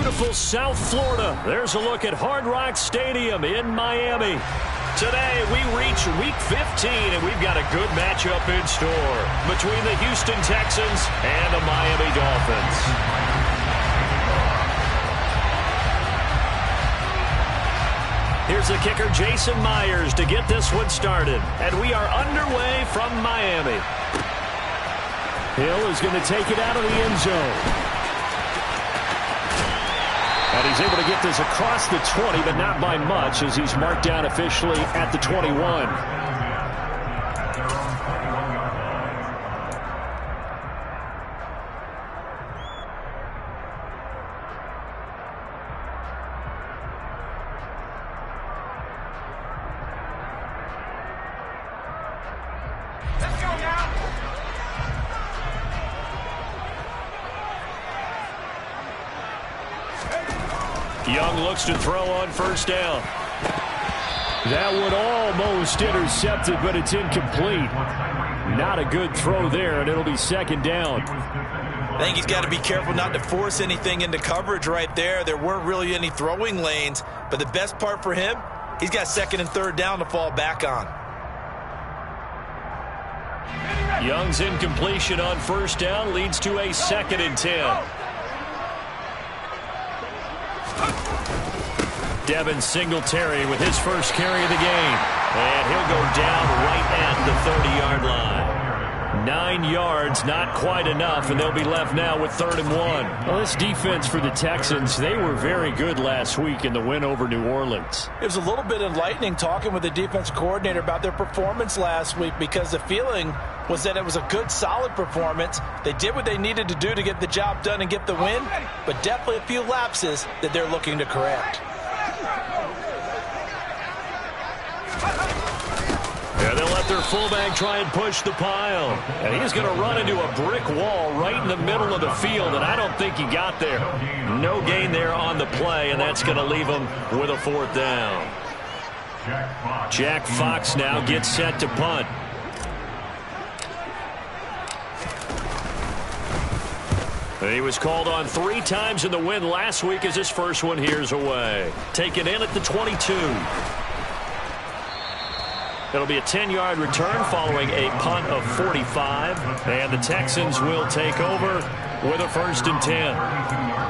beautiful South Florida. There's a look at Hard Rock Stadium in Miami. Today, we reach Week 15, and we've got a good matchup in store between the Houston Texans and the Miami Dolphins. Here's the kicker, Jason Myers, to get this one started. And we are underway from Miami. Hill is going to take it out of the end zone. And he's able to get this across the 20, but not by much, as he's marked down officially at the 21. Young looks to throw on first down. That one almost intercepted, but it's incomplete. Not a good throw there, and it'll be second down. I think he's got to be careful not to force anything into coverage right there. There weren't really any throwing lanes, but the best part for him, he's got second and third down to fall back on. Young's incompletion on first down leads to a 2nd and 10. Devin Singletary with his first carry of the game. And he'll go down right at the 30-yard line. 9 yards, not quite enough, and they'll be left now with 3rd and 1. Well, this defense for the Texans, they were very good last week in the win over New Orleans. It was a little bit enlightening talking with the defensive coordinator about their performance last week, because the feeling was that it was a good, solid performance. They did what they needed to do to get the job done and get the win, but definitely a few lapses that they're looking to correct. Yeah, they'll let their fullback try and push the pile. And he's going to run into a brick wall right in the middle of the field, and I don't think he got there. No gain there on the play, and that's going to leave him with a 4th down. Jack Fox now gets set to punt. He was called on 3 times in the win last week as his first one here's away. Taken in at the 22. It'll be a 10-yard return following a punt of 45. And the Texans will take over with a 1st and 10.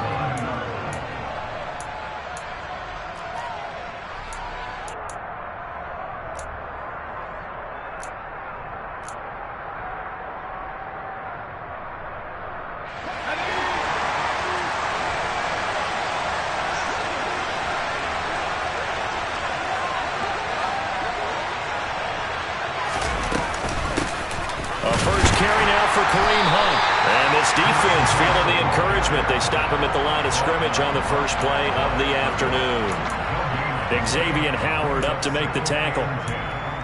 Defense feeling the encouragement. They stop him at the line of scrimmage on the first play of the afternoon. Xavier Howard up to make the tackle.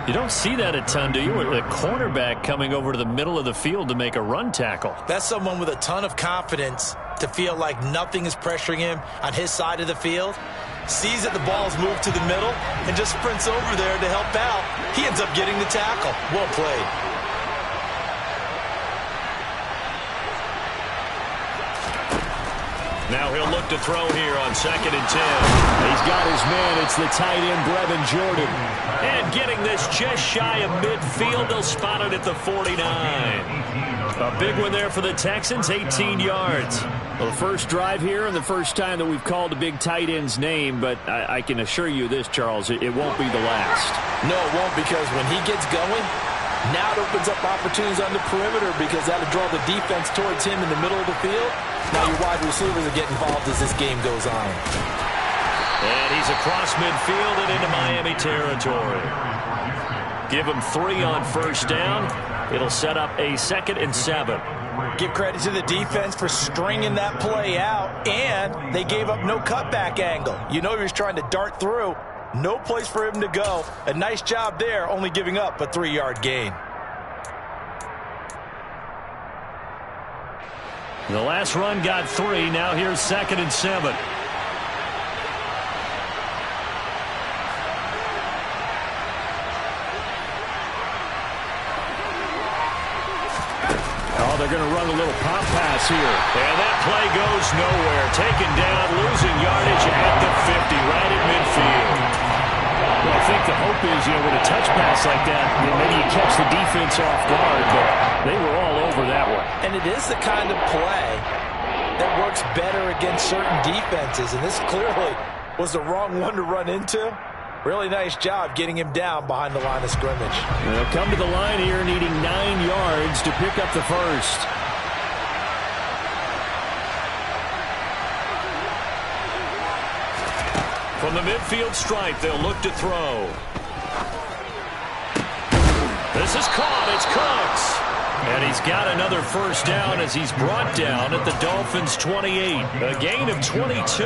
You don't see that a ton, do you? A cornerback coming over to the middle of the field to make a run tackle. That's someone with a ton of confidence to feel like nothing is pressuring him on his side of the field. Sees that the ball's moved to the middle and just sprints over there to help out. He ends up getting the tackle. Well played. Now he'll look to throw here on 2nd and 10. He's got his man. It's the tight end, Brevin Jordan. And getting this just shy of midfield. They'll spot it at the 49. A big one there for the Texans, 18 yards. Well, the first drive here and the first time that we've called a big tight end's name, but I can assure you this, Charles, it won't be the last. No, it won't, because when he gets going, now it opens up opportunities on the perimeter, because that'll draw the defense towards him in the middle of the field. Now your wide receivers will get involved as this game goes on. And he's across midfield and into Miami territory. Give him 3 on first down. It'll set up a 2nd and 7. Give credit to the defense for stringing that play out, and they gave up no cutback angle. You know he was trying to dart through. No place for him to go. A nice job there, only giving up a 3-yard gain. The last run got 3. Now here's 2nd and 7. they're going to run a little pop pass here. And that play goes nowhere. Taken down, losing yardage at the 50, right at midfield. Well, I think the hope is, with a touch pass like that, maybe you catch the defense off guard, but they were all over that one. And it is the kind of play that works better against certain defenses, and this clearly was the wrong one to run into. Really nice job getting him down behind the line of scrimmage. They'll come to the line here needing 9 yards to pick up the first. From the midfield stripe, they'll look to throw. This is caught. It's Cooks. And he's got another first down as he's brought down at the Dolphins' 28. A gain of 22.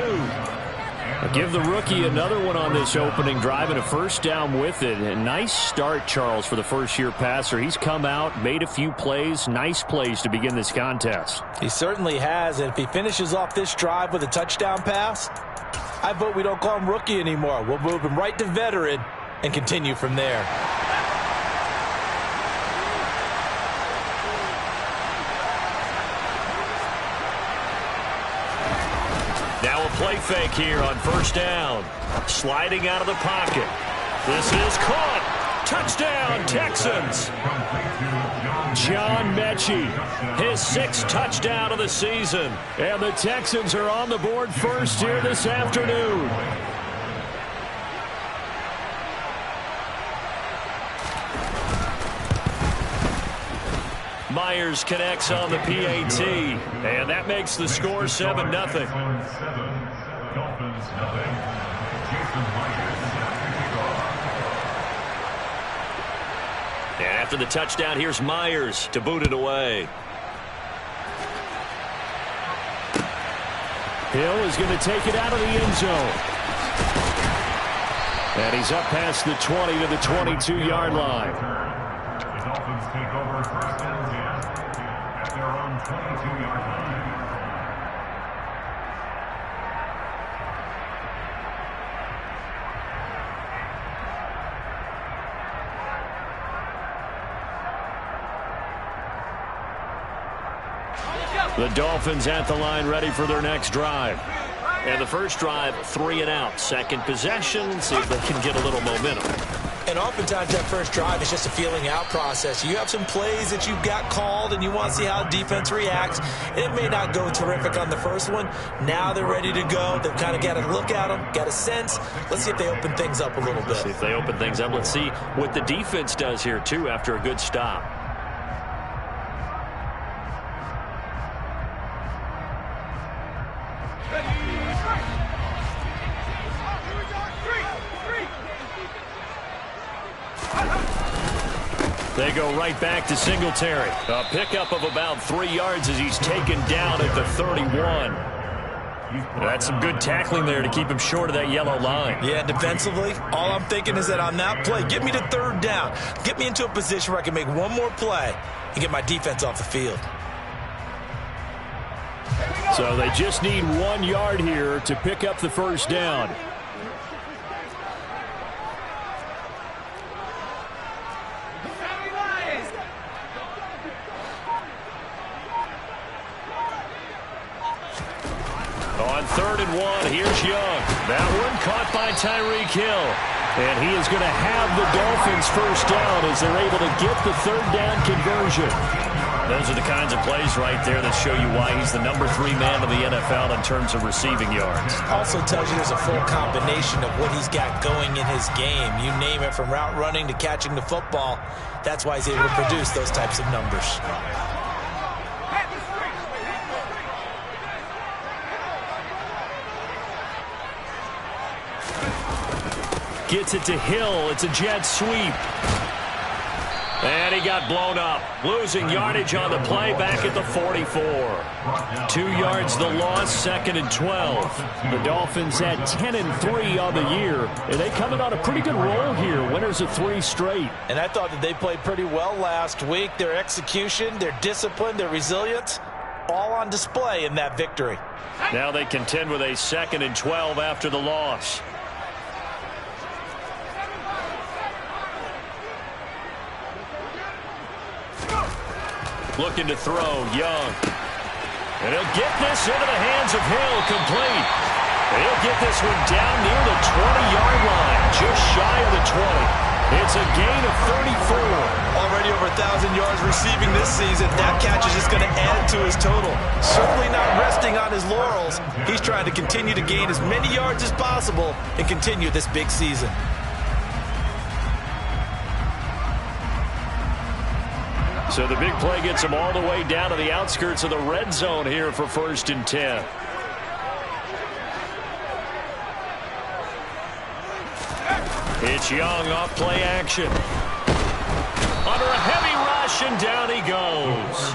I'll give the rookie another one on this opening drive and a first down with it. A nice start, Charles, for the first-year passer. He's come out, made a few plays, nice plays to begin this contest. He certainly has, and if he finishes off this drive with a touchdown pass, I vote we don't call him rookie anymore. We'll move him right to veteran and continue from there. Now a play fake here on first down. Sliding out of the pocket. This is caught. Touchdown, Texans. John Mechie, his 6th touchdown of the season. And the Texans are on the board first here this afternoon. Myers connects on the PAT, and that makes the score 7-0. And after the touchdown, here's Myers to boot it away. Hill is going to take it out of the end zone. And he's up past the 20 to the 22-yard line. The Dolphins take over first down at their own 22-yard line. The Dolphins at the line ready for their next drive. And the first drive, 3 and out. Second possession, see if they can get a little momentum. And oftentimes that first drive is just a feeling out process. You have some plays that you've got called and you want to see how defense reacts. It may not go terrific on the first one. Now they're ready to go. They've kind of got to look at them, got a sense. Let's see if they open things up a little bit. See if they open things up. Let's see what the defense does here, too, after a good stop. They go right back to Singletary. A pickup of about 3 yards as he's taken down at the 31. That's some good tackling there to keep him short of that yellow line. Yeah, defensively, all I'm thinking is that on that play, get me to third down. Get me into a position where I can make one more play and get my defense off the field. So they just need 1 yard here to pick up the first down. On 3rd and 1, here's Young. That one caught by Tyreek Hill. And he is going to have the Dolphins first down as they're able to get the 3rd down conversion. Those are the kinds of plays right there that show you why he's the number 3 man of the NFL in terms of receiving yards. Also tells you there's a full combination of what he's got going in his game. You name it, from route running to catching the football. That's why he's able to produce those types of numbers. Gets it to Hill. It's a jet sweep. And he got blown up. Losing yardage on the play back at the 44. 2 yards the loss, 2nd and 12. The Dolphins had 10-3 on the year. And they coming on a pretty good roll here. Winners of 3 straight. And I thought that they played pretty well last week. Their execution, their discipline, their resilience, all on display in that victory. Now they contend with a 2nd and 12 after the loss. Looking to throw, Young. And he'll get this into the hands of Hill, complete. And he'll get this one down near the 20-yard line, just shy of the 20. It's a gain of 34. Already over 1,000 yards receiving this season. That catch is just going to add to his total. Certainly not resting on his laurels. He's trying to continue to gain as many yards as possible and continue this big season. So the big play gets him all the way down to the outskirts of the red zone here for 1st and 10. It's Young off play action. Under a heavy rush, and down he goes.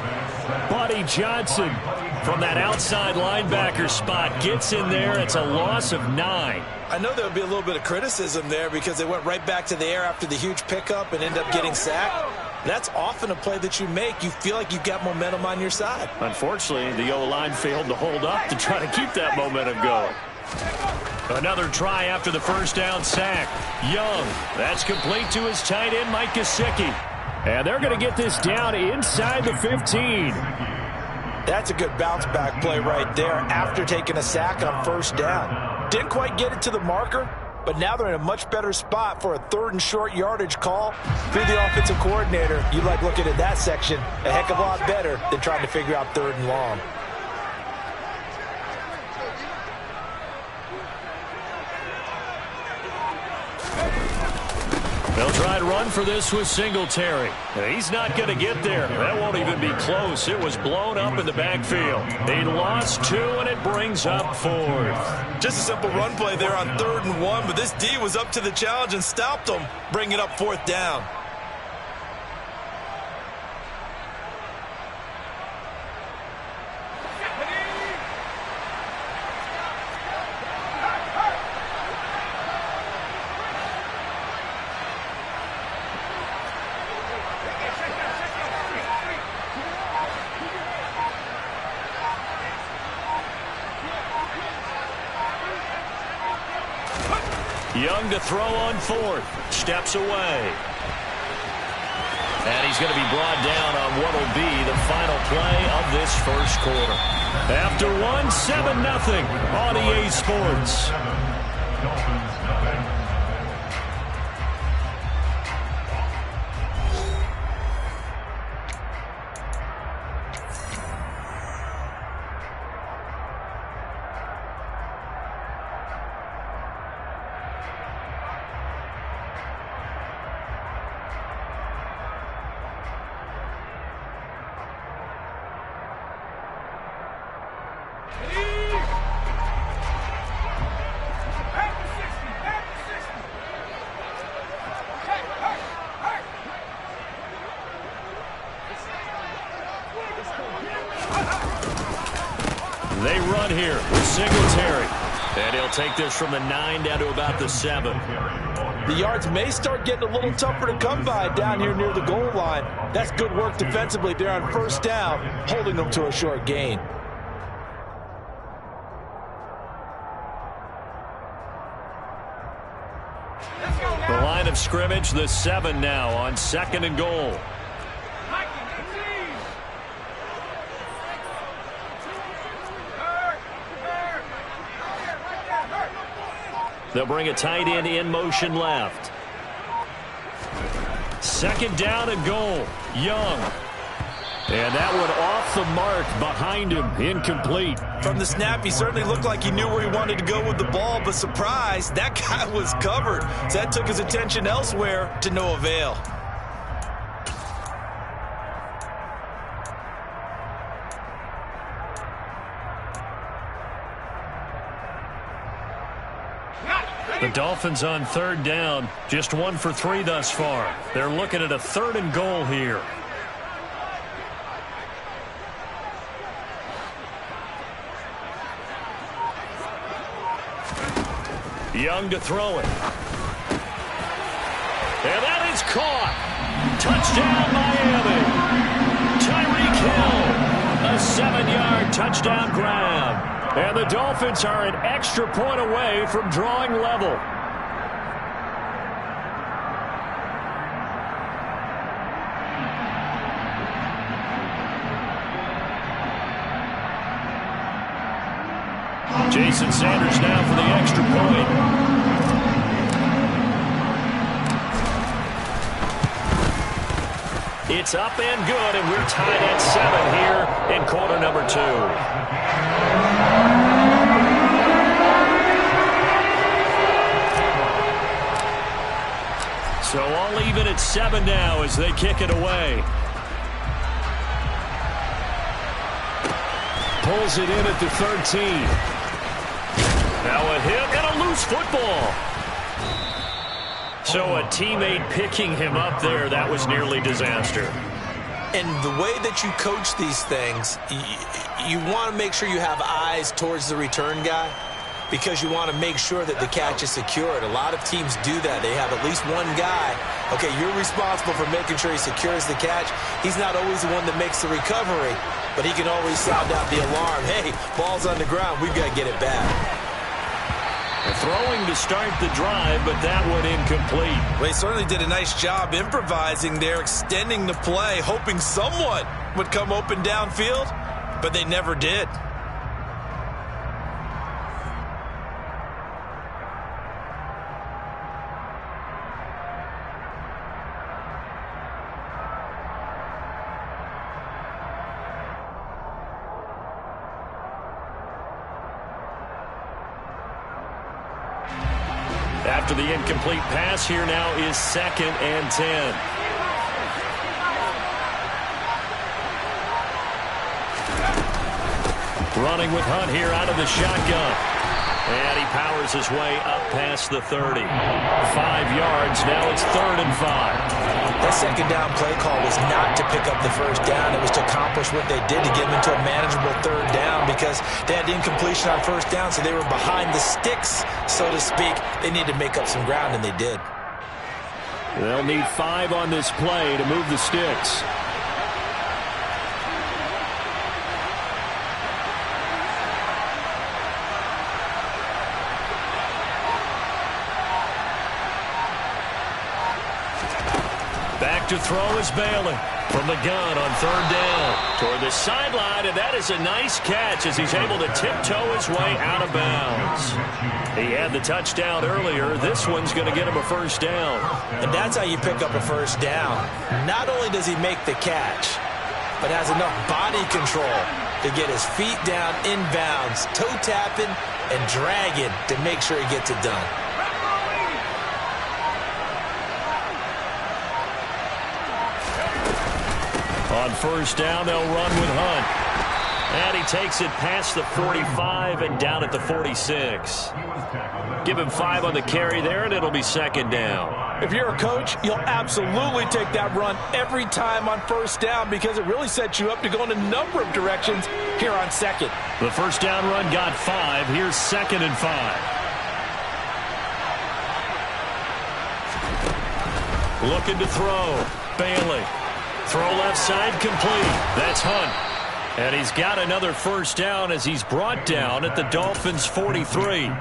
Buddy Johnson from that outside linebacker spot gets in there. It's a loss of 9. I know there'll be a little bit of criticism there because they went right back to the air after the huge pickup and ended up getting sacked. That's often a play that you make. You feel like you've got momentum on your side. Unfortunately, the O-line failed to hold up to try to keep that momentum going. Another try after the first down sack. Young, that's complete to his tight end, Mike Gesicki. And they're going to get this down inside the 15. That's a good bounce back play right there after taking a sack on first down. Didn't quite get it to the marker, but now they're in a much better spot for a 3rd and short yardage call. Through the offensive coordinator, you like looking at that section a heck of a lot better than trying to figure out 3rd and long. They'll try and run for this with Singletary. He's not going to get there. That won't even be close. It was blown up in the backfield. He lost 2, and it brings up 4th. Just a simple run play there on 3rd and 1, but this D was up to the challenge and stopped them, bringing up 4th down. Young to throw on 4th. Steps away. And he's going to be brought down on what will be the final play of this first quarter. After 7-0 on EA Sports. They run here with Singletary. And he'll take this from the 9 down to about the 7. The yards may start getting a little tougher to come by down here near the goal line. That's good work defensively there on first down, holding them to a short gain. The line of scrimmage, the 7 now on 2nd and goal. They'll bring a tight end in motion left. 2nd down and goal. Young. And that one off the mark behind him. Incomplete. From the snap, he certainly looked like he knew where he wanted to go with the ball, but surprise, that guy was covered. So that took his attention elsewhere to no avail. The Dolphins on 3rd down, just 1 for 3 thus far. They're looking at a 3rd and goal here. Young to throw it. And that is caught. Touchdown, Miami. Tyreek Hill, a 7-yard touchdown grab. And the Dolphins are an extra point away from drawing level. Jason Sanders now for the extra point. It's up and good, and we're tied at 7 here in quarter number 2. So all even at 7 now as they kick it away. Pulls it in at the 13. Now a hit and a loose football. So a teammate picking him up there, that was nearly disaster. And the way that you coach these things, you want to make sure you have eyes towards the return guy because you want to make sure that the catch is secured. A lot of teams do that. They have at least one guy. Okay, you're responsible for making sure he secures the catch. He's not always the one that makes the recovery, but he can always sound out the alarm. Hey, ball's on the ground. We've got to get it back. Throwing to start the drive, but that one incomplete. Well, they certainly did a nice job improvising there, extending the play, hoping someone would come open downfield, but they never did. After the incomplete pass, here now is 2nd and 10. Running with Hunt here out of the shotgun. And he powers his way up past the 30. 5 yards, now it's 3rd and 5. That second down play call was not to pick up the first down. It was to accomplish what they did to get them into a manageable 3rd down because they had incompletion on 1st down, so they were behind the sticks, so to speak. They needed to make up some ground, and they did. They'll need 5 on this play to move the sticks. To throw is Bailey from the gun on 3rd down toward the sideline, and that is a nice catch as he's able to tiptoe his way out of bounds. He had the touchdown earlier. This one's going to get him a 1st down. And that's how you pick up a 1st down. Not only does he make the catch, but has enough body control to get his feet down inbounds, toe tapping and dragging to make sure he gets it done. On 1st down, they'll run with Hunt. And he takes it past the 45 and down at the 46. Give him 5 on the carry there, and it'll be 2nd down. If you're a coach, you'll absolutely take that run every time on 1st down because it really sets you up to go in a number of directions here on 2nd. The 1st down run got 5. Here's 2nd and 5. Looking to throw. Bailey. Throw left side complete. That's Hunt. And he's got another 1st down as he's brought down at the Dolphins' 43.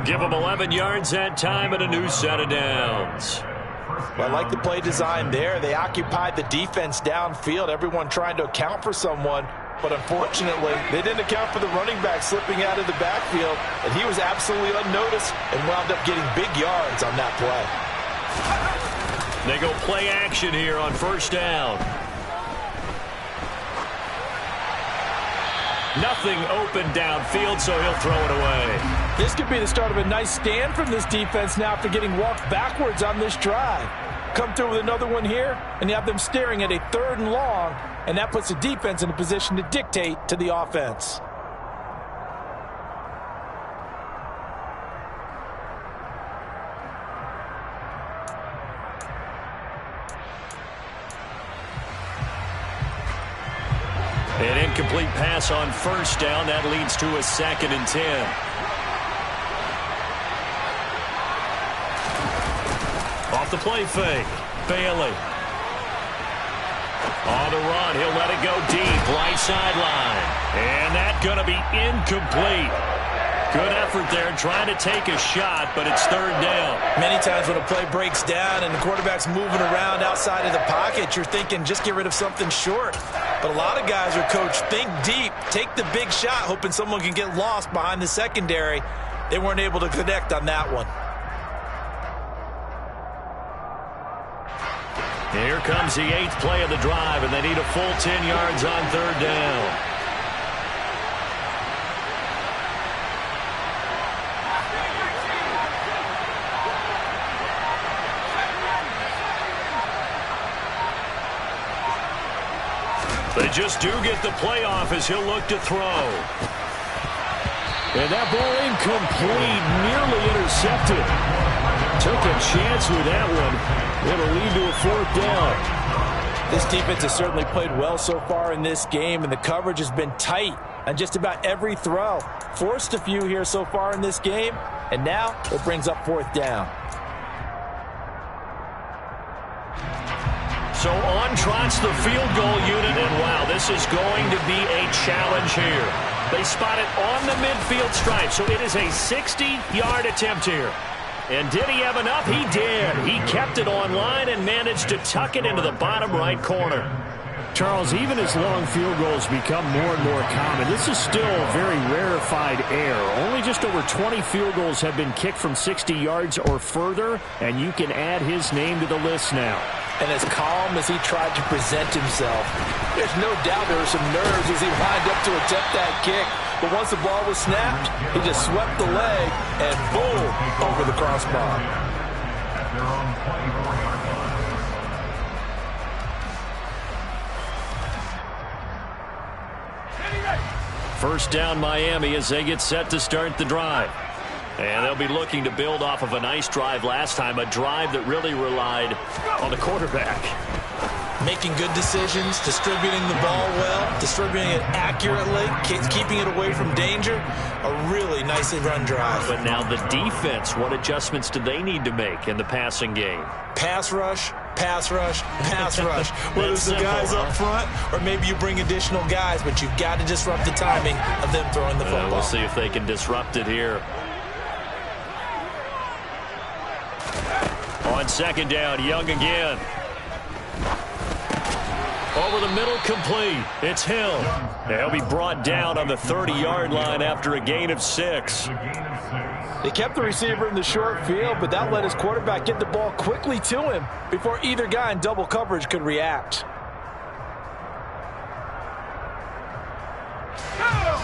Give him 11 yards that time and a new set of downs. Well, I like the play design there. They occupied the defense downfield, everyone trying to account for someone. But unfortunately, they didn't account for the running back slipping out of the backfield, and he was absolutely unnoticed and wound up getting big yards on that play. They go play action here on 1st down. Nothing open downfield, so he'll throw it away. This could be the start of a nice stand from this defense now after getting walked backwards on this drive. Come through with another one here, and you have them staring at a 3rd and long, and that puts the defense in a position to dictate to the offense. An incomplete pass on 1st down. That leads to a 2nd and 10. Off the play fake. Bailey. On the run. He'll let it go deep. Right sideline. And that's going to be incomplete. Good effort there trying to take a shot, but it's 3rd down. Many times when a play breaks down and the quarterback's moving around outside of the pocket, you're thinking just get rid of something short. But a lot of guys are coached, think deep, take the big shot, hoping someone can get lost behind the secondary. They weren't able to connect on that one. Here comes the 8th play of the drive, and they need a full 10 yards on 3rd down. They just do get the playoff as he'll look to throw. And that ball incomplete, nearly intercepted. Took a chance with that one. It'll lead to a 4th down. This defense has certainly played well so far in this game, and the coverage has been tight on just about every throw. Forced a few here so far in this game, and now it brings up 4th down. So on trots the field goal unit, and wow, this is going to be a challenge here. They spot it on the midfield stripe, so it is a 60-yard attempt here. And did he have enough? He did. He kept it on line and managed to tuck it into the bottom right corner. Charles, even as long field goals become more and more common, this is still a very rarefied air. Only just over 20 field goals have been kicked from 60 yards or further, and you can add his name to the list now. And as calm as he tried to present himself, there's no doubt there were some nerves as he lined up to attempt that kick. But once the ball was snapped, he just swept the leg and boom, over the crossbar. First down Miami as they get set to start the drive. And they'll be looking to build off of a nice drive last time, a drive that really relied on the quarterback. Making good decisions, distributing the ball well, distributing it accurately, keeping it away from danger. A really nicely run drive. But now the defense, what adjustments do they need to make in the passing game? Pass rush, pass rush, pass rush. Whether it's the guys up front or maybe you bring additional guys, but you've got to disrupt the timing of them throwing the football. We'll see if they can disrupt it here. On 2nd down, Young again. Over the middle, complete. It's Hill. He'll be brought down on the 30-yard line after a gain of 6. They kept the receiver in the short field, but that let his quarterback get the ball quickly to him before either guy in double coverage could react.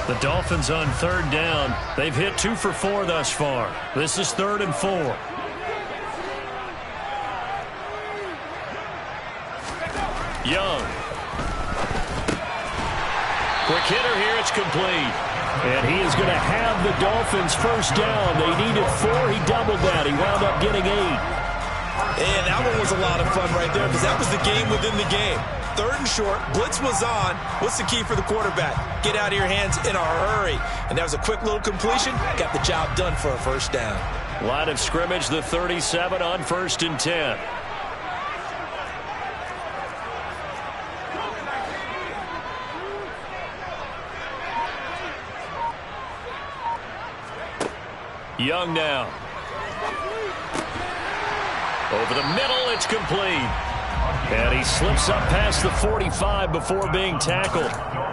The Dolphins on 3rd down. They've hit 2 for 4 thus far. This is 3rd and 4. Young. Quick hitter here, it's complete. And he is going to have the Dolphins first down. They needed 4, he doubled that. He wound up getting 8. And that one was a lot of fun right there because that was the game within the game. 3rd and short, blitz was on. What's the key for the quarterback? Get out of your hands in a hurry. And that was a quick little completion. Got the job done for a first down. Line of scrimmage, the 37 on 1st and 10. Young now. Over the middle, it's complete. And he slips up past the 45 before being tackled.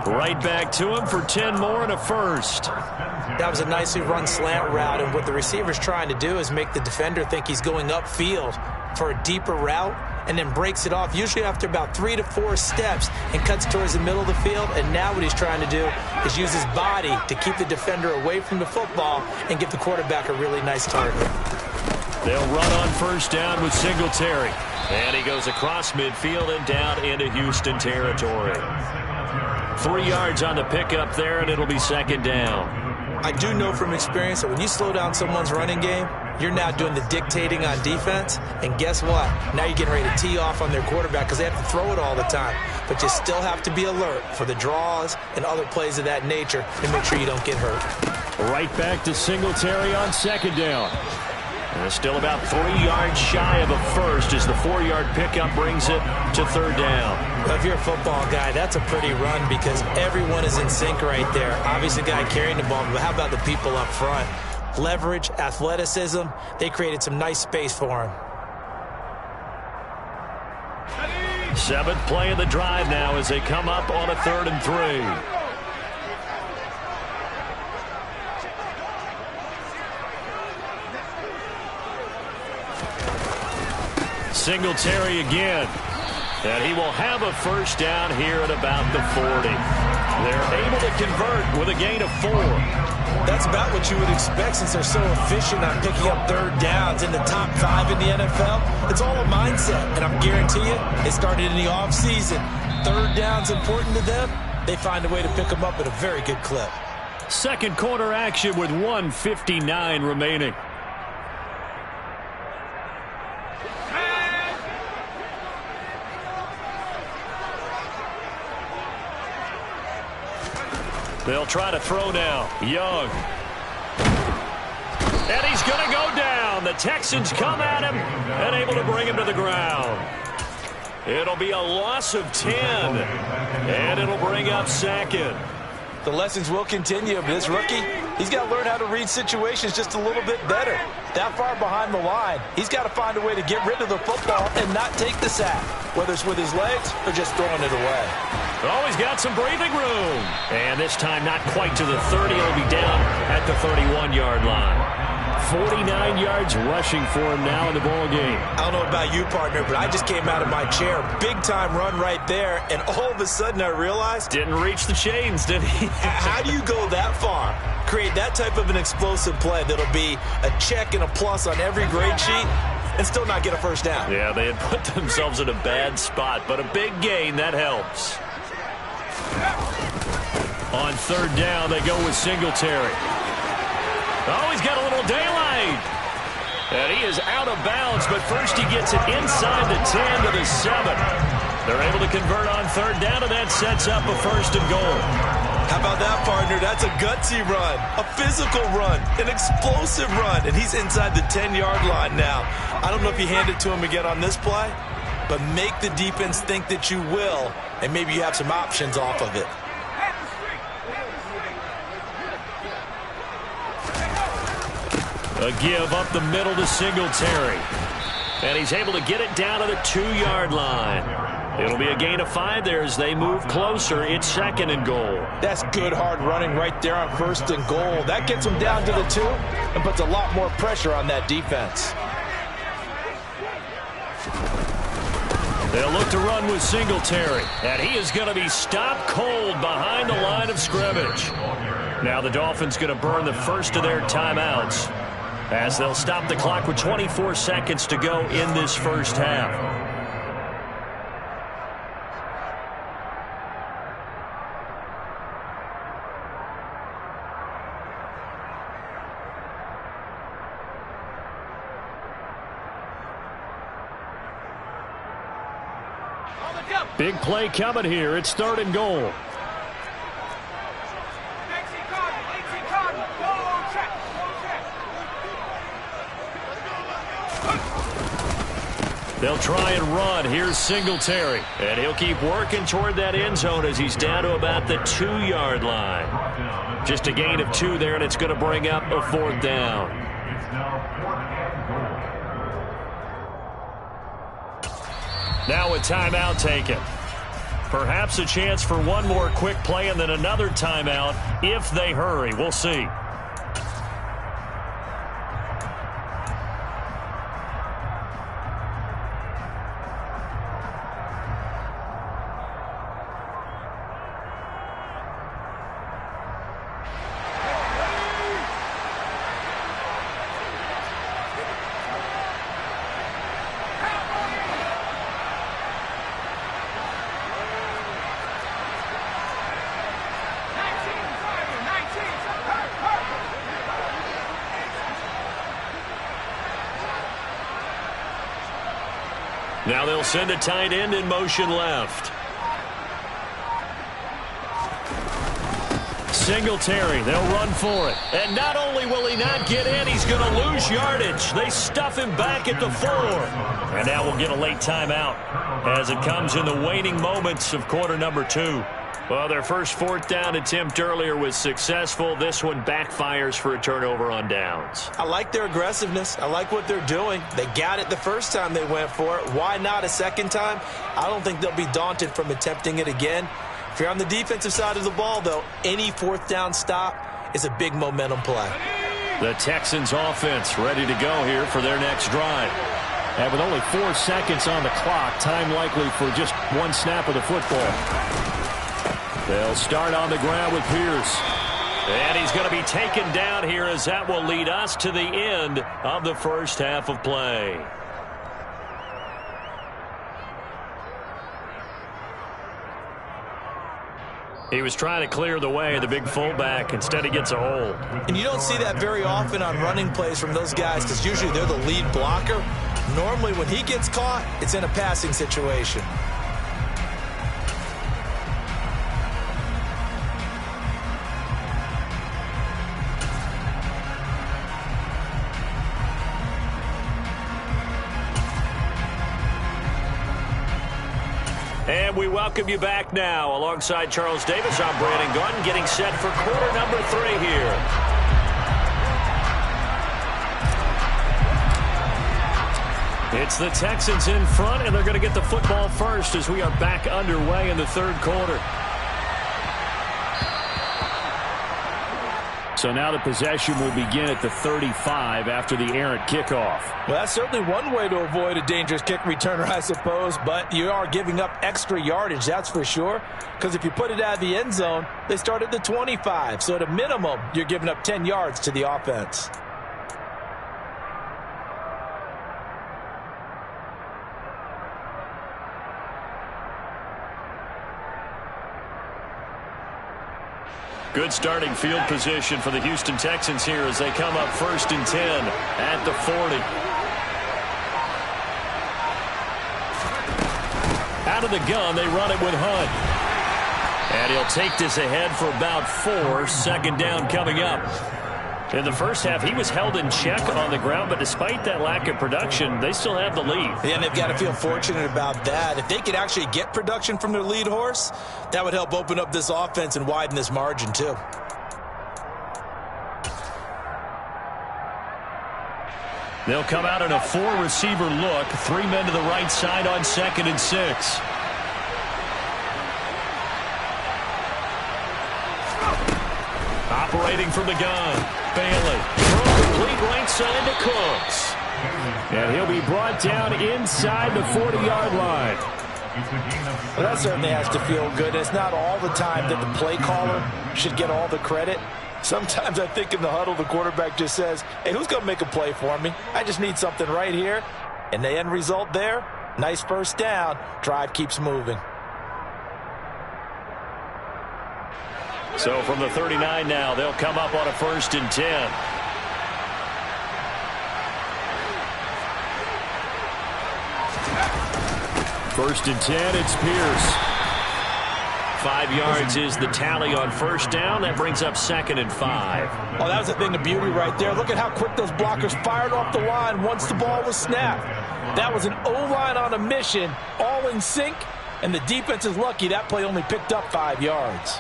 Right back to him for 10 more and a first. That was a nicely run slant route, and what the receiver's trying to do is make the defender think he's going upfield for a deeper route and then breaks it off, usually after about 3 to 4 steps, and cuts towards the middle of the field. And now what he's trying to do is use his body to keep the defender away from the football and give the quarterback a really nice target. They'll run on first down with Singletary. And he goes across midfield and down into Houston territory. 3 yards on the pickup there, and it'll be 2nd down. I do know from experience that when you slow down someone's running game, you're now doing the dictating on defense. And guess what? Now you're getting ready to tee off on their quarterback because they have to throw it all the time. But you still have to be alert for the draws and other plays of that nature and make sure you don't get hurt. Right back to Singletary on 2nd down. And it's still about 3 yards shy of a first as the 4-yard pickup brings it to 3rd down. Well, if you're a football guy, that's a pretty run because everyone is in sync right there. Obviously, the guy carrying the ball, but how about the people up front? Leverage, athleticism, they created some nice space for him. Seventh play of the drive now as they come up on a 3rd and 3. Singletary again. And he will have a first down here at about the 40. They're able to convert with a gain of 4. That's about what you would expect since they're so efficient on picking up 3rd downs in the top 5 in the NFL. It's all a mindset, and I guarantee you, it started in the offseason. 3rd down's important to them. They find a way to pick them up at a very good clip. Second quarter action with 1:59 remaining. They'll try to throw now. Young. And he's going to go down. The Texans come at him and able to bring him to the ground. It'll be a loss of 10. And it'll bring up 2nd. The lessons will continue, but this rookie, he's got to learn how to read situations just a little bit better. That far behind the line, he's got to find a way to get rid of the football and not take the sack, whether it's with his legs or just throwing it away. Oh, he's got some breathing room. And this time not quite to the 30. He'll be down at the 31-yard line. 49 yards rushing for him now in the ball game. I don't know about you, partner, but I just came out of my chair. Big-time run right there, and all of a sudden I realized... Didn't reach the chains, did he? How do you go that far? Create that type of an explosive play that'll be a check and a plus on every grade sheet and still not get a first down. Yeah, they had put themselves in a bad spot, but a big gain, that helps. On 3rd down, they go with Singletary. Oh, he's got a little daylight. And he is out of bounds, but first he gets it inside the 10 to the 7. They're able to convert on 3rd down, and that sets up a 1st and goal. How about that, partner? That's a gutsy run, a physical run, an explosive run, and he's inside the 10-yard line now. I don't know if you hand it to him again on this play, but make the defense think that you will, and maybe you have some options off of it. A give up the middle to Singletary. And he's able to get it down to the 2-yard line. It'll be a gain of 5 there as they move closer. It's 2nd and goal. That's good hard running right there on 1st and goal. That gets them down to the 2 and puts a lot more pressure on that defense. They'll look to run with Singletary. And he is going to be stopped cold behind the line of scrimmage. Now the Dolphins going to burn the first of their timeouts as they'll stop the clock with 24 seconds to go in this first half. Big play coming here. It's 3rd and goal. They'll try and run. Here's Singletary. And he'll keep working toward that end zone as he's down to about the 2-yard line. Just a gain of 2 there, and it's going to bring up a 4th down. It's now 4th and goal. Now a timeout taken. Perhaps a chance for one more quick play and then another timeout if they hurry. We'll see. Now they'll send a tight end in motion left. Singletary, they'll run for it. And not only will he not get in, he's going to lose yardage. They stuff him back at the 4. And now we'll get a late timeout as it comes in the waning moments of quarter number 2. Well, their first fourth down attempt earlier was successful. This one backfires for a turnover on downs. I like their aggressiveness. I like what they're doing. They got it the first time they went for it. Why not a second time? I don't think they'll be daunted from attempting it again. If you're on the defensive side of the ball, though, any fourth down stop is a big momentum play. The Texans offense ready to go here for their next drive. And with only 4 seconds on the clock, time likely for just one snap of the football. They'll start on the ground with Pierce. And he's going to be taken down here as that will lead us to the end of the first half of play. He was trying to clear the way, the big fullback. Instead, he gets a hold. And you don't see that very often on running plays from those guys because usually they're the lead blocker. Normally, when he gets caught, it's in a passing situation. And we welcome you back now. Alongside Charles Davis, I'm Brandon Gaudin, getting set for quarter number 3 here. It's the Texans in front, and they're going to get the football first as we are back underway in the third quarter. So now the possession will begin at the 35 after the errant kickoff. Well, that's certainly one way to avoid a dangerous kick returner, I suppose, but you are giving up extra yardage, that's for sure, because if you put it out of the end zone, they start at the 25, so at a minimum, you're giving up 10 yards to the offense. Good starting field position for the Houston Texans here as they come up 1st and 10 at the 40. Out of the gun, they run it with Hunt. And he'll take this ahead for about 4. Second down coming up. In the first half, he was held in check on the ground, but despite that lack of production, they still have the lead. Yeah, and they've got to feel fortunate about that. If they could actually get production from their lead horse, that would help open up this offense and widen this margin, too. They'll come out in a 4-receiver look. 3 men to the right side on 2nd and 6. Operating from the gun. Bailey. Throw complete right side to Cooks. And he'll be brought down inside the 40-yard line. Well, that certainly has to feel good. It's not all the time that the play caller should get all the credit. Sometimes I think in the huddle, the quarterback just says, hey, who's going to make a play for me? I just need something right here. And the end result there, nice first down. Drive keeps moving. So from the 39 now, they'll come up on a 1st and 10. First and 10, it's Pierce. 5 yards is the tally on 1st down. That brings up 2nd and 5. Oh, that was a thing of beauty right there. Look at how quick those blockers fired off the line once the ball was snapped. That was an O-line on a mission, all in sync, and the defense is lucky that play only picked up 5 yards.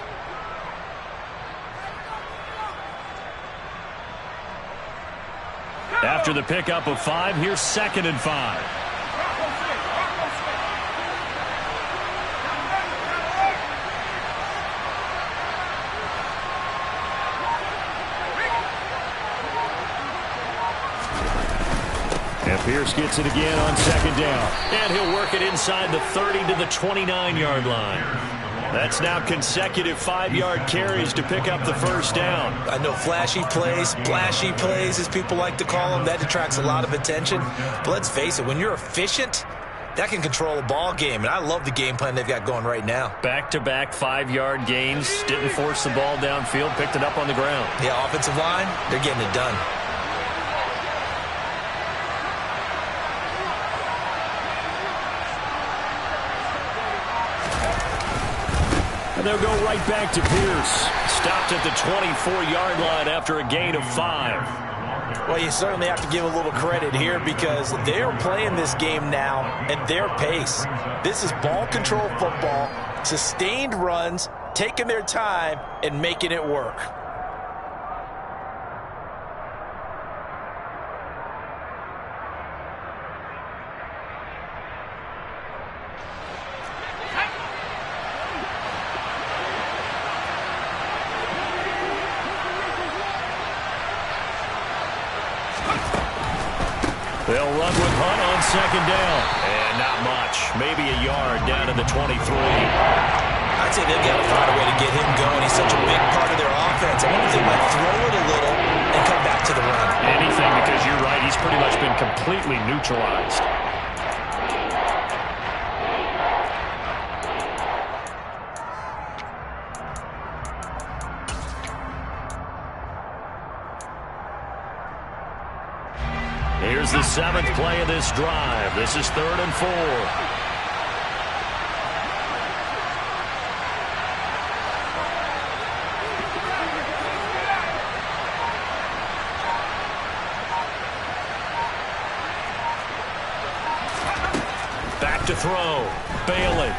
After the pickup of 5, here's 2nd and 5. And Pierce gets it again on 2nd down. And he'll work it inside the 30 to the 29-yard line. That's now consecutive 5-yard carries to pick up the 1st down. I know flashy plays, splashy plays, as people like to call them, that attracts a lot of attention. But let's face it, when you're efficient, that can control a ball game. And I love the game plan they've got going right now. Back-to-back 5-yard gains. Didn't force the ball downfield. Picked it up on the ground. Yeah, offensive line, they're getting it done. And they'll go right back to Pierce. Stopped at the 24-yard line after a gain of 5. Well, you certainly have to give a little credit here because they're playing this game now at their pace. This is ball control football, sustained runs, taking their time and making it work. They'll run with Hunt on second down. And not much. Maybe a yard down to the 23. I'd say they've got to find a way to get him going. He's such a big part of their offense. I wonder if they might throw it a little and come back to the run. Anything, because you're right. He's pretty much been completely neutralized. Here's the 7th play of this drive. This is 3rd and 4. Back to throw. Bailey.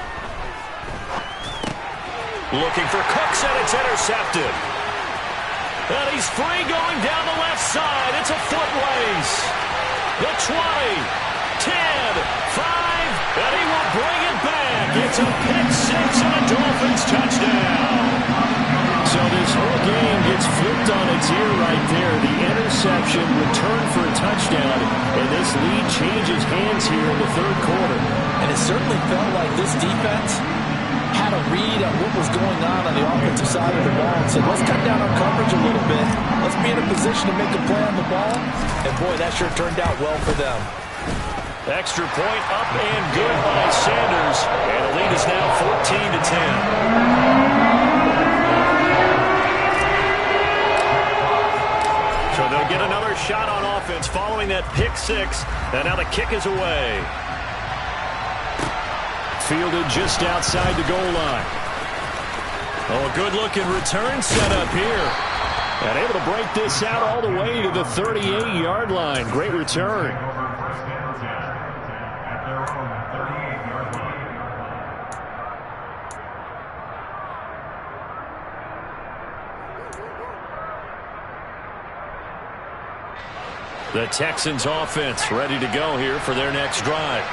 Looking for Cooks, and it's intercepted. And he's free going down the left side. It's a foot race. The 20, 10, 5, and he will bring it back. It's a pick six and a Dolphins touchdown. So this whole game gets flipped on its ear right there. The interception, return for a touchdown, and this lead changes hands here in the 3rd quarter. And it certainly felt like this defense had a read on what was going on the offensive side of the ball and said, let's cut down our coverage a little bit. Let's be in a position to make a play on the ball. And, boy, that sure turned out well for them. Extra point up and good by Sanders. And the lead is now 14-10. So they'll get another shot on offense following that pick six. And now the kick is away. Fielded just outside the goal line. Oh, a good-looking return set up here. And able to break this out all the way to the 38-yard line. Great return. The Texans offense ready to go here for their next drive.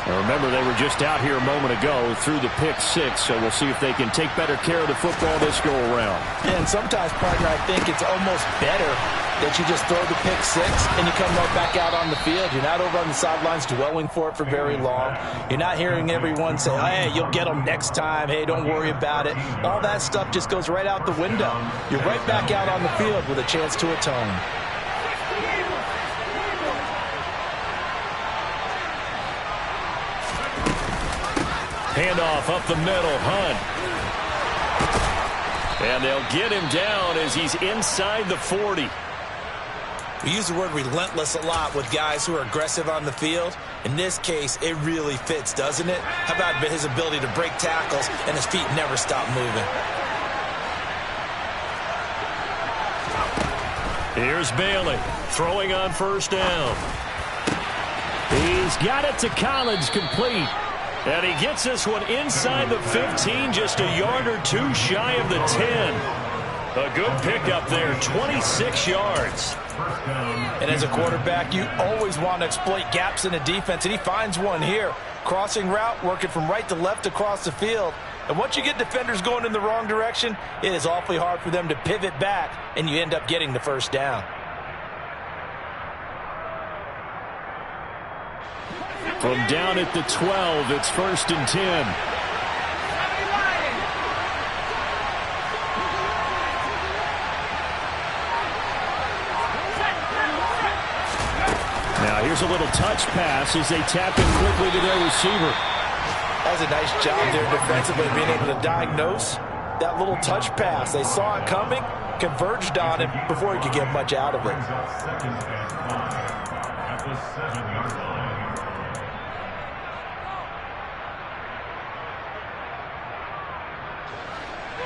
Now remember, they were just out here a moment ago through the pick six, so we'll see if they can take better care of the football this go-around. Yeah, and sometimes, partner, I think it's almost better that you just throw the pick six and you come right back out on the field. You're not over on the sidelines dwelling for it for very long. You're not hearing everyone say, hey, you'll get them next time. Hey, don't worry about it. All that stuff just goes right out the window. You're right back out on the field with a chance to atone. Handoff up the middle, Hunt. And they'll get him down as he's inside the 40. We use the word relentless a lot with guys who are aggressive on the field. In this case, it really fits, doesn't it? How about his ability to break tackles and his feet never stop moving? Here's Bailey throwing on first down. He's got it to Collins, complete. And he gets this one inside the 15, just a yard or two shy of the 10. A good pickup there, 26 yards. And as a quarterback, you always want to exploit gaps in a defense, and he finds one here. Crossing route, working from right to left across the field. And once you get defenders going in the wrong direction, it is awfully hard for them to pivot back, and you end up getting the first down. From down at the 12, it's 1st and 10. Now here's a little touch pass as they tap it quickly to their receiver. That's a nice job there defensively, being able to diagnose that little touch pass. They saw it coming, converged on it before he could get much out of it.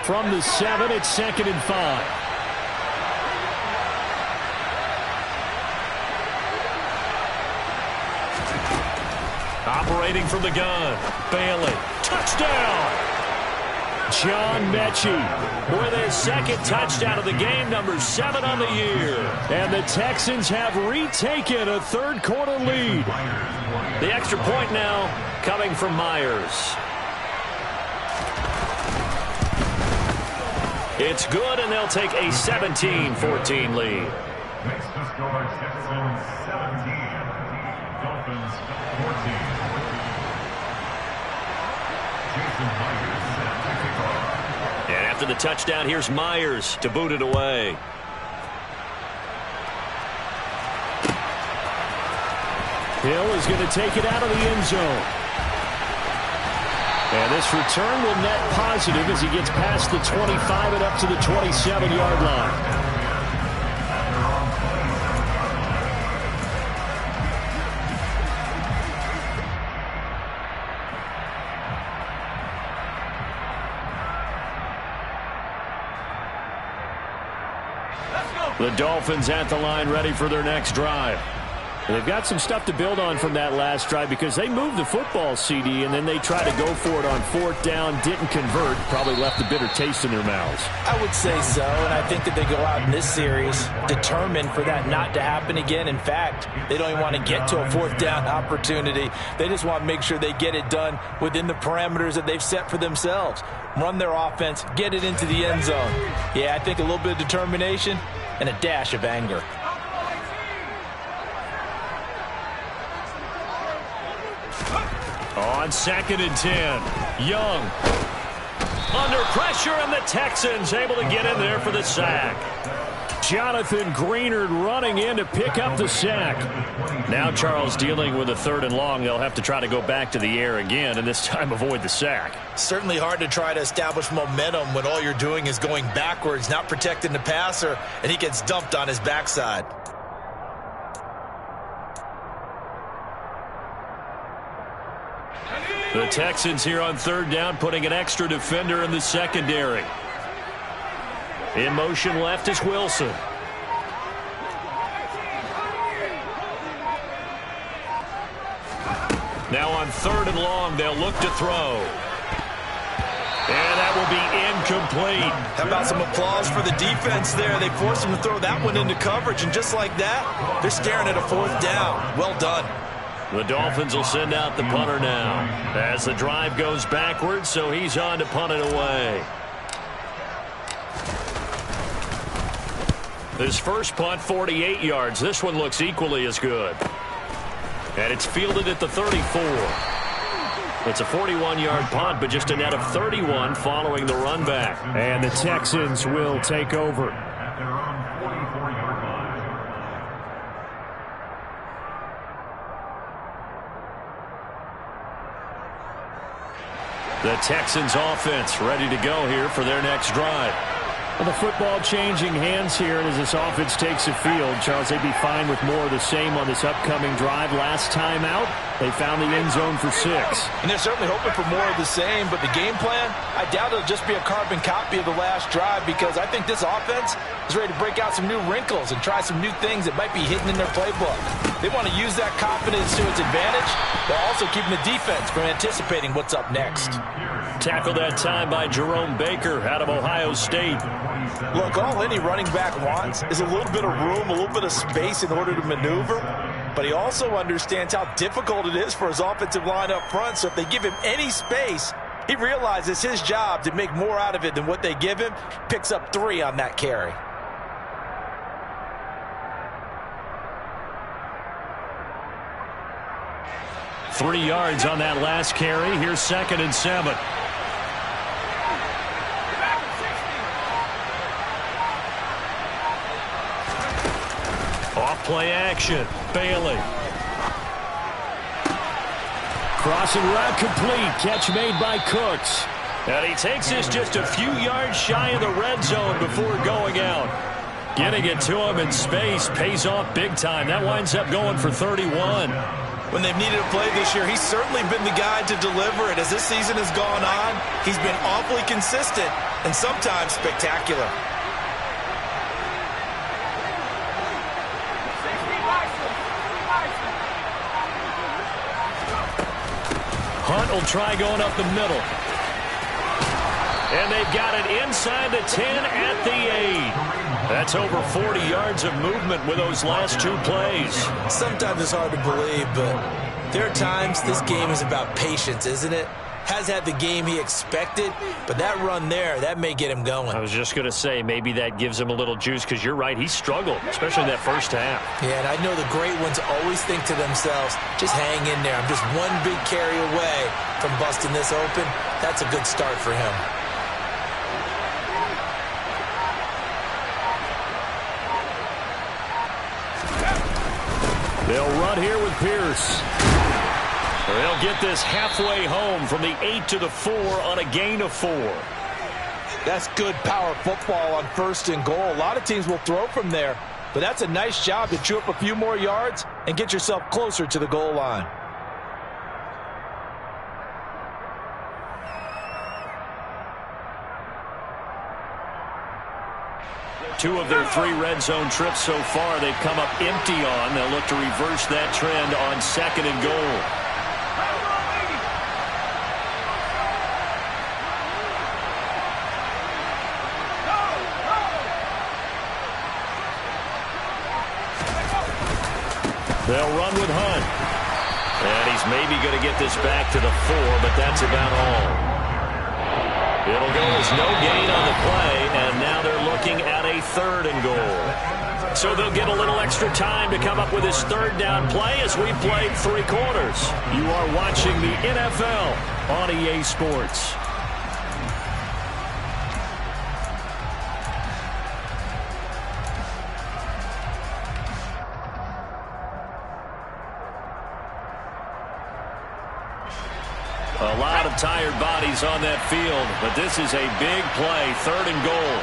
From the 7, it's 2nd and 5. Operating from the gun, Bailey. Touchdown! John Mechie with his second touchdown of the game, number 7 on the year. And the Texans have retaken a third-quarter lead. The extra point now coming from Myers. It's good, and they'll take a 17-14 lead. Next to score, Texans 17, Dolphins 14. Jason Myers set to kick off. And after the touchdown, here's Myers to boot it away. Hill is going to take it out of the end zone. And this return will net positive as he gets past the 25 and up to the 27-yard line. The Dolphins at the line ready for their next drive. They've got some stuff to build on from that last drive because they moved the football, CD, and then they tried to go for it on 4th down, didn't convert, probably left a bitter taste in their mouths. I would say so, and I think that they go out in this series determined for that not to happen again. In fact, they don't even want to get to a 4th down opportunity. They just want to make sure they get it done within the parameters that they've set for themselves. Run their offense, get it into the end zone. Yeah, I think a little bit of determination and a dash of anger. On 2nd and 10, Young. Under pressure, and the Texans able to get in there for the sack. Jonathan Greenard running in to pick up the sack. Now Charles dealing with a 3rd and long. They'll have to try to go back to the air again, and this time avoid the sack. Certainly hard to try to establish momentum when all you're doing is going backwards, not protecting the passer, and he gets dumped on his backside. The Texans here on 3rd down, putting an extra defender in the secondary. In motion left is Wilson. Now on 3rd and long, they'll look to throw. And that will be incomplete. How about some applause for the defense there? They forced him to throw that one into coverage, and just like that, they're staring at a 4th down. Well done. The Dolphins will send out the punter now as the drive goes backwards, so he's on to punt it away. His first punt, 48 yards. This one looks equally as good. And it's fielded at the 34. It's a 41-yard punt, but just a net of 31 following the run back. And the Texans will take over. At their own 44-yard line. The Texans offense ready to go here for their next drive. Well, the football changing hands here, and as this offense takes the field, Charles, they'd be fine with more of the same on this upcoming drive. Last time out, they found the end zone for 6. And they're certainly hoping for more of the same, but the game plan, I doubt it'll just be a carbon copy of the last drive, because I think this offense is ready to break out some new wrinkles and try some new things that might be hidden in their playbook. They want to use that confidence to its advantage, while also keeping the defense from anticipating what's up next. Tackled that time by Jerome Baker out of Ohio State. Look, all any running back wants is a little bit of room, a little bit of space in order to maneuver. But he also understands how difficult it is for his offensive line up front. So if they give him any space, he realizes his job to make more out of it than what they give him. Picks up 3 on that carry. Three yards on that last carry. Here's 2nd and 7. Off play action. Bailey. Crossing route complete. Catch made by Cooks. And he takes this just a few yards shy of the red zone before going out. Getting it to him in space pays off big time. That winds up going for 31. When they've needed a play this year, he's certainly been the guy to deliver it. As this season has gone on, he's been awfully consistent and sometimes spectacular. Hunt will try going up the middle. And they've got it inside the 10 at the 8. That's over 40 yards of movement with those last 2 plays. Sometimes it's hard to believe, but there are times this game is about patience, isn't it? Has had the game he expected, but that run there, that may get him going. I was just going to say, maybe that gives him a little juice, because you're right, he struggled, especially that first half. Yeah, and I know the great ones always think to themselves, just hang in there. I'm just one big carry away from busting this open. That's a good start for him. They'll run here with Pierce. They'll get this halfway home from the 8 to the 4 on a gain of 4. That's good power football on 1st and goal. A lot of teams will throw from there, but that's a nice job to chew up a few more yards and get yourself closer to the goal line. Two of their 3 red zone trips so far, they've come up empty on. They'll look to reverse that trend on 2nd and goal. They'll run with Hunt. And he's maybe going to get this back to the 4, but that's about all. It'll go as no gain on the play, and now they're looking at a 3rd and goal. So they'll get a little extra time to come up with his 3rd down play as we played 3 quarters. You are watching the NFL on EA Sports. A lot of tired bodies on that field, but this is a big play, 3rd and goal.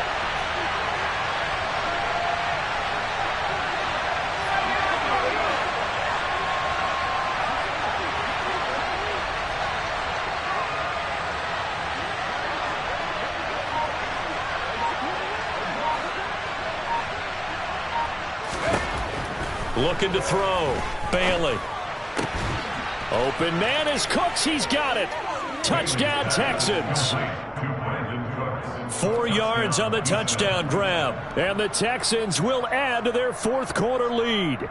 Looking to throw. Bailey. Open man is Cooks. He's got it. Touchdown, Texans. 4 yards on the touchdown grab. And the Texans will add to their 4th quarter lead.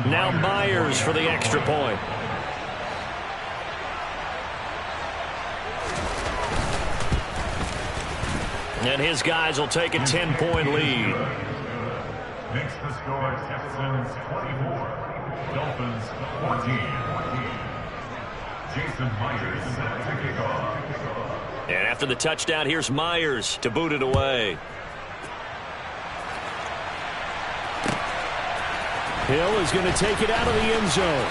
Now Myers for the extra point. And his guys will take a 10-point lead. Makes the score Texans 24, Dolphins 14. Jason Myers to kick off. And after the touchdown, here's Myers to boot it away. Hill is going to take it out of the end zone.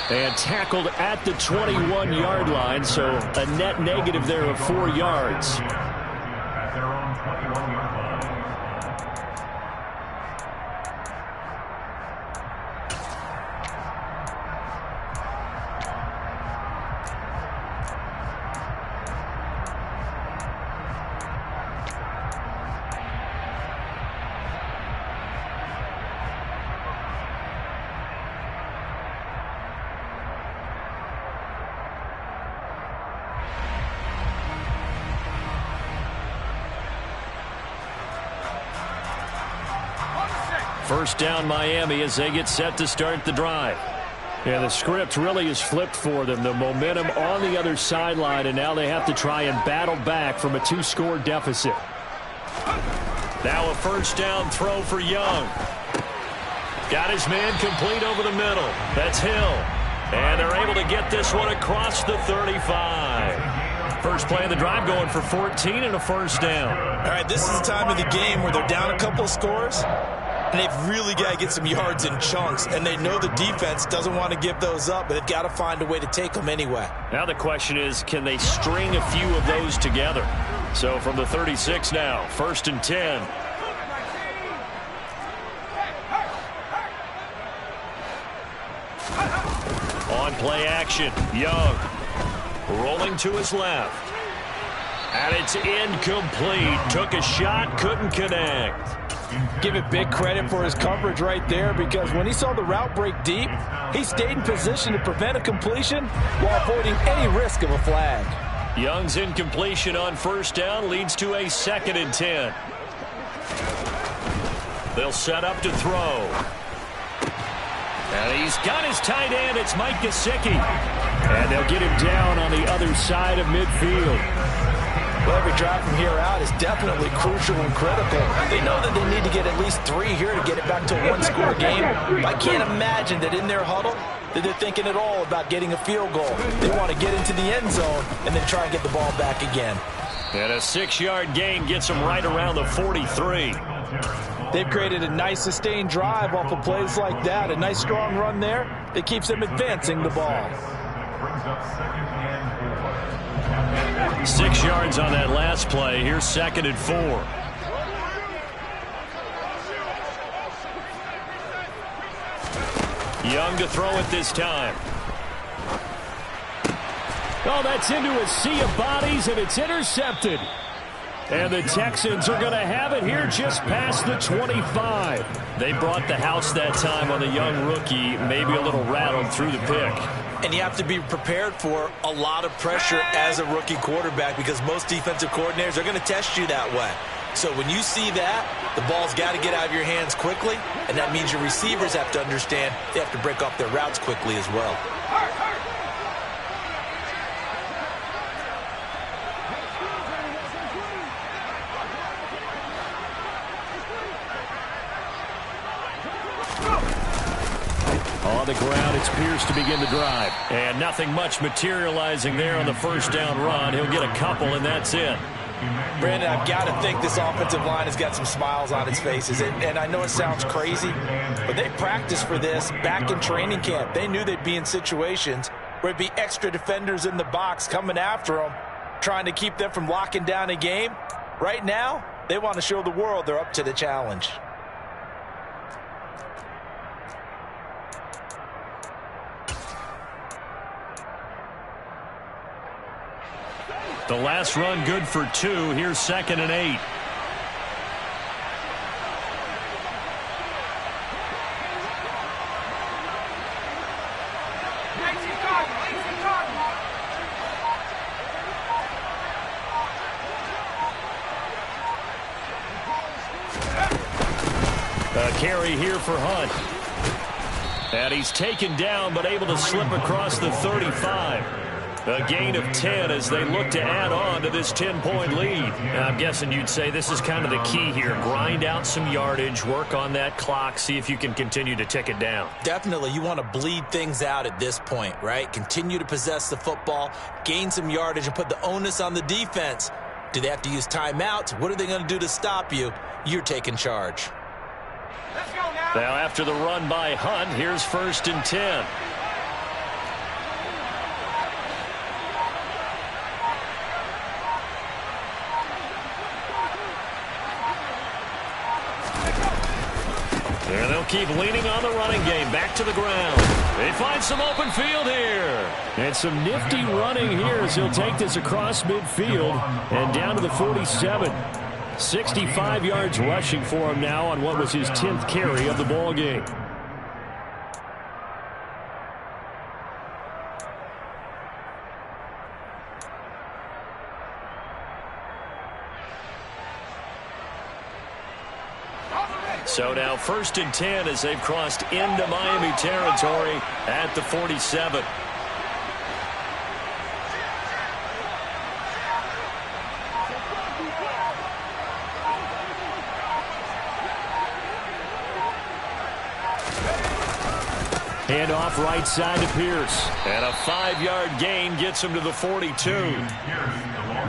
And tackled at the 21-yard line, so a net negative there of 4 yards. At their own 21-yard line. First down Miami as they get set to start the drive. Yeah, the script really is flipped for them. The momentum on the other sideline, and now they have to try and battle back from a 2-score deficit. Now a first down throw for Young. Got his man complete over the middle. That's Hill. And they're able to get this one across the 35. First play of the drive going for 14 and a first down. All right, this is the time of the game where they're down a couple of scores, and they've really got to get some yards in chunks, and they know the defense doesn't want to give those up, but they've got to find a way to take them anyway. Now the question is, can they string a few of those together? So from the 36 now, 1st and 10. On play action, Young rolling to his left. And it's incomplete. Took a shot, couldn't connect. Give it big credit for his coverage right there, because when he saw the route break deep, he stayed in position to prevent a completion while avoiding any risk of a flag. Young's incompletion on first down leads to a 2nd and 10. They'll set up to throw. And he's got his tight end. It's Mike Gesicki. And they'll get him down on the other side of midfield. Well, every drive from here out is definitely crucial and critical. They know that they need to get at least 3 here to get it back to a one-score game. I can't imagine that in their huddle that they're thinking at all about getting a field goal. They want to get into the end zone and then try and get the ball back again. And a 6-yard gain gets them right around the 43. They've created a nice sustained drive off of plays like that. A nice strong run there that keeps them advancing the ball. 6 yards on that last play. Here's 2nd and 4. Young to throw it this time. Oh, that's into a sea of bodies, and it's intercepted. And the Texans are going to have it here just past the 25. They brought the house that time on the young rookie, maybe a little rattled through the pick. And you have to be prepared for a lot of pressure as a rookie quarterback because most defensive coordinators are going to test you that way. So when you see that, the ball's got to get out of your hands quickly, and that means your receivers have to understand they have to break off their routes quickly as well. On the ground, it's Pierce to begin the drive. And nothing much materializing there on the first down run. He'll get a couple, and that's it. Brandon, I've got to think this offensive line has got some smiles on its faces. And I know it sounds crazy, but they practiced for this back in training camp. They knew they'd be in situations where it'd be extra defenders in the box coming after them, trying to keep them from locking down a game. Right now, they want to show the world they're up to the challenge. The last run good for 2. Here's 2nd and 8. A carry here for Hunt. And he's taken down but able to slip across the 35. A gain of 10 as they look to add on to this 10-point lead. I'm guessing you'd say this is kind of the key here. Grind out some yardage, work on that clock, see if you can continue to tick it down. Definitely, you want to bleed things out at this point, right? Continue to possess the football, gain some yardage, and put the onus on the defense. Do they have to use timeouts? What are they going to do to stop you? You're taking charge. Now after the run by Hunt, here's 1st and 10. There they'll keep leaning on the running game. Back to the ground. They find some open field here. And some nifty running here as he'll take this across midfield and down to the 47. 65 yards rushing for him now on what was his 10th carry of the ball game. So now 1st and 10 as they've crossed into Miami territory at the 47. Hand off right side to Pierce. And a 5-yard gain gets him to the 42.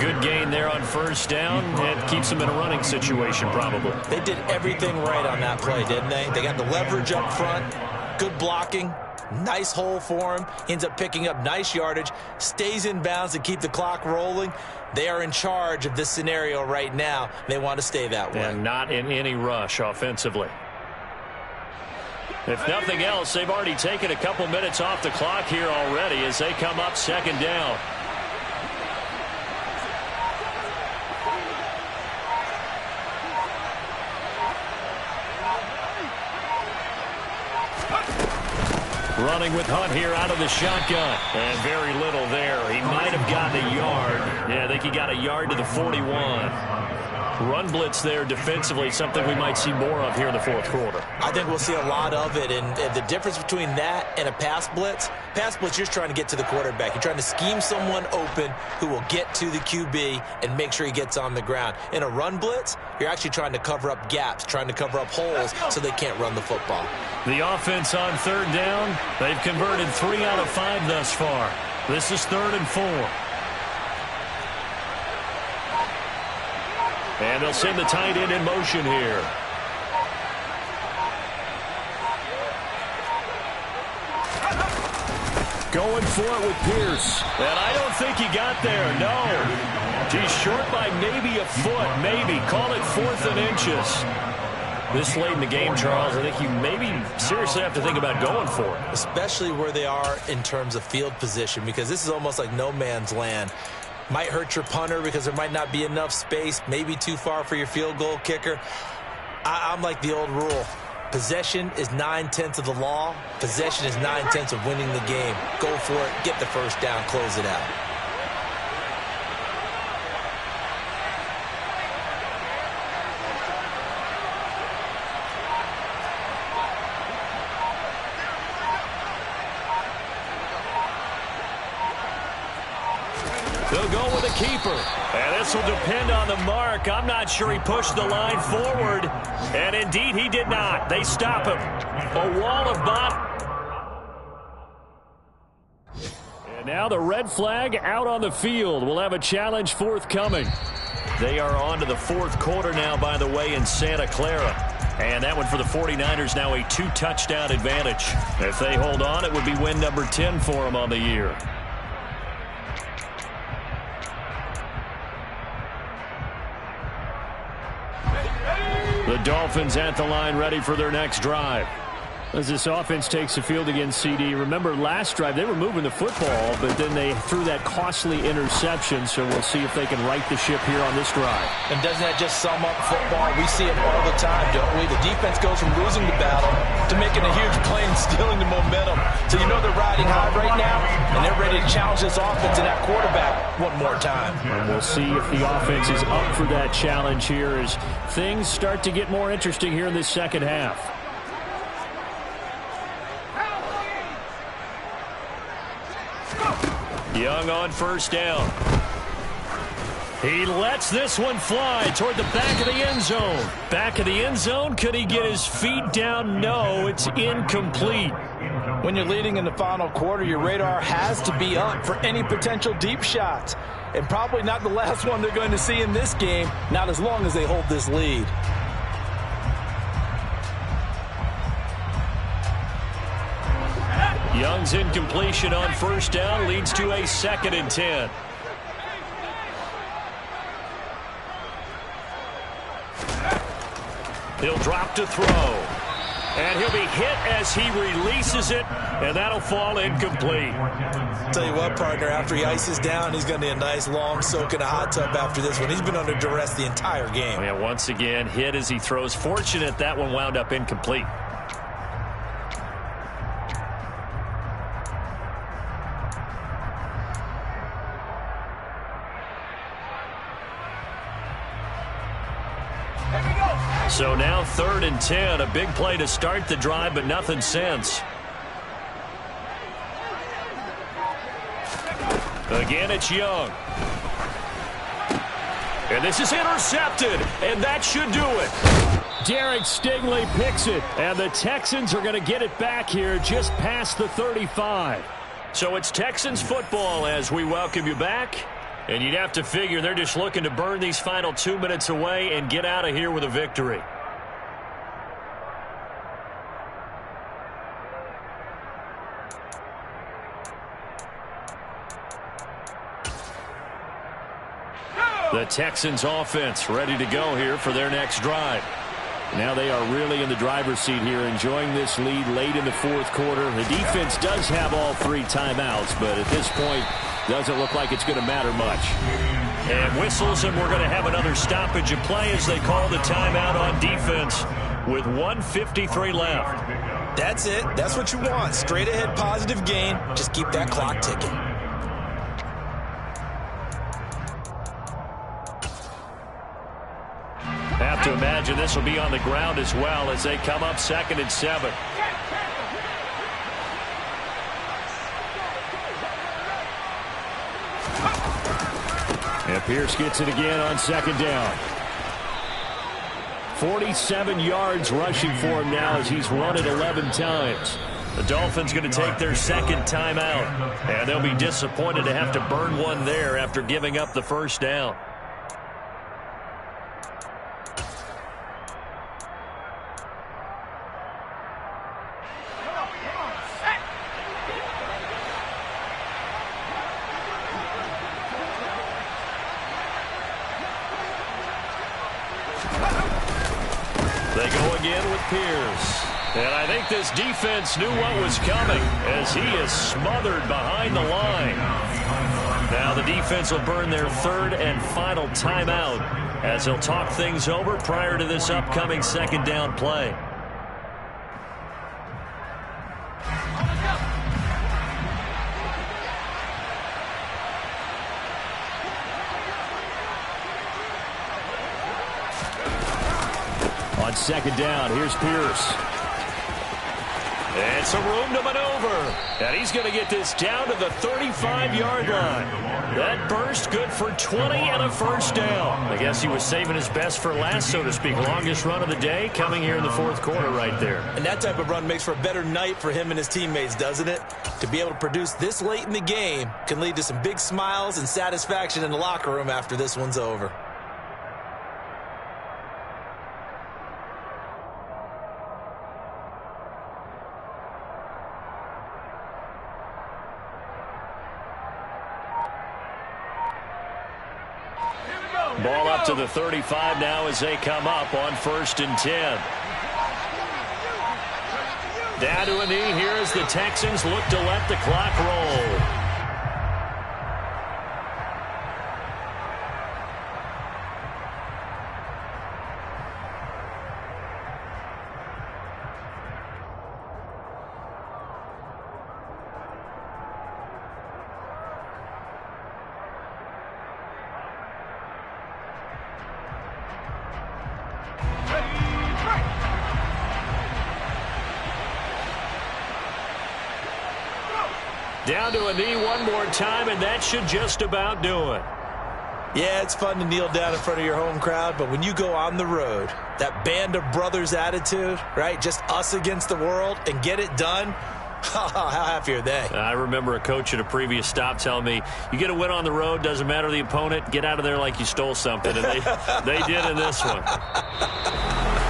Good gain there on first down. It keeps them in a running situation probably. They did everything right on that play, didn't they? They got the leverage up front, good blocking, nice hole for him. Ends up picking up nice yardage, stays in bounds to keep the clock rolling. They are in charge of this scenario right now. They want to stay that way. And not in any rush offensively. If nothing else, they've already taken a couple minutes off the clock here already as they come up 2nd down. Running with Hunt here out of the shotgun. And very little there. He might have gotten a yard. Yeah, I think he got a yard to the 41. Run blitz there defensively, something we might see more of here in the fourth quarter. I think we'll see a lot of it, and the difference between that and a pass blitz, you're just trying to get to the quarterback. You're trying to scheme someone open who will get to the QB and make sure he gets on the ground. In a run blitz, you're actually trying to cover up gaps, trying to cover up holes so they can't run the football. The offense on third down, they've converted 3 out of 5 thus far. This is 3rd and 4. And they'll send the tight end in motion here. Going for it with Pierce. And I don't think he got there, no. He's short by maybe a foot, maybe. Call it 4th and inches. This late in the game, Charles, I think you maybe seriously have to think about going for it. Especially where they are in terms of field position, because this is almost like no man's land. Might hurt your punter because there might not be enough space, maybe too far for your field goal kicker. I'm like the old rule. Possession is 9/10 of the law. Possession is 9/10 of winning the game. Go for it, get the first down, close it out. They'll go with a keeper. And this will depend on the mark. I'm not sure he pushed the line forward. And indeed, he did not. They stop him. A wall of bottom. And now the red flag out on the field. We'll have a challenge forthcoming. They are on to the fourth quarter now, by the way, in Santa Clara. And that one for the 49ers now a 2-touchdown advantage. If they hold on, it would be win number 10 for them on the year. The Dolphins at the line, ready for their next drive. As this offense takes the field against CD, remember last drive they were moving the football, but then they threw that costly interception, so we'll see if they can right the ship here on this drive. And doesn't that just sum up football? We see it all the time, don't we? The defense goes from losing the battle to making a huge play and stealing the momentum. So you know they're riding high right now, and they're ready to challenge this offense and that quarterback one more time. And we'll see if the offense is up for that challenge here as things start to get more interesting here in this second half. Young on first down. He lets this one fly toward the back of the end zone. Back of the end zone. Could he get his feet down? No, it's incomplete. When you're leading in the final quarter, your radar has to be up for any potential deep shots. And probably not the last one they're going to see in this game, not as long as they hold this lead. Young's incompletion on first down leads to a 2nd and 10. He'll drop to throw. And he'll be hit as he releases it, and that'll fall incomplete. Tell you what, partner, after he ices down, he's going to need a nice long soak in a hot tub after this one. He's been under duress the entire game. Yeah, once again, hit as he throws. Fortunate that one wound up incomplete. So now 3rd and 10, a big play to start the drive, but nothing since. Again, it's Young. And this is intercepted, and that should do it. Derek Stingley picks it, and the Texans are going to get it back here just past the 35. So it's Texans football as we welcome you back. And you'd have to figure they're just looking to burn these final 2 minutes away and get out of here with a victory. The Texans offense ready to go here for their next drive. Now they are really in the driver's seat here, enjoying this lead late in the fourth quarter. The defense does have all 3 timeouts, but at this point, doesn't look like it's going to matter much. And whistles, and we're going to have another stoppage of play as they call the timeout on defense with 1:53 left. That's it. That's what you want. Straight ahead positive gain. Just keep that clock ticking. Have to imagine this will be on the ground as well as they come up 2nd and 7. And Pierce gets it again on 2nd down. 47 yards rushing for him now as he's run it 11 times. The Dolphins going to take their 2nd timeout, and they'll be disappointed to have to burn one there after giving up the first down. They go again with Pierce. And I think this defense knew what was coming as he is smothered behind the line. Now the defense will burn their 3rd and final timeout as they'll talk things over prior to this upcoming 2nd down play. On 2nd down, here's Pierce. And some room to maneuver. And he's going to get this down to the 35-yard line. That burst good for 20 and a first down. I guess he was saving his best for last, so to speak. Longest run of the day coming here in the 4th quarter right there. And that type of run makes for a better night for him and his teammates, doesn't it? To be able to produce this late in the game can lead to some big smiles and satisfaction in the locker room after this one's over. Ball up to the 35 now as they come up on 1st and 10. Down to a knee here as the Texans look to let the clock roll. Down to a knee one more time, and that should just about do it. Yeah, it's fun to kneel down in front of your home crowd, but when you go on the road, that band of brothers attitude, right, just us against the world, and get it done, how happy are they? I remember a coach at a previous stop telling me, you get a win on the road, doesn't matter the opponent, get out of there like you stole something, and they did in this one.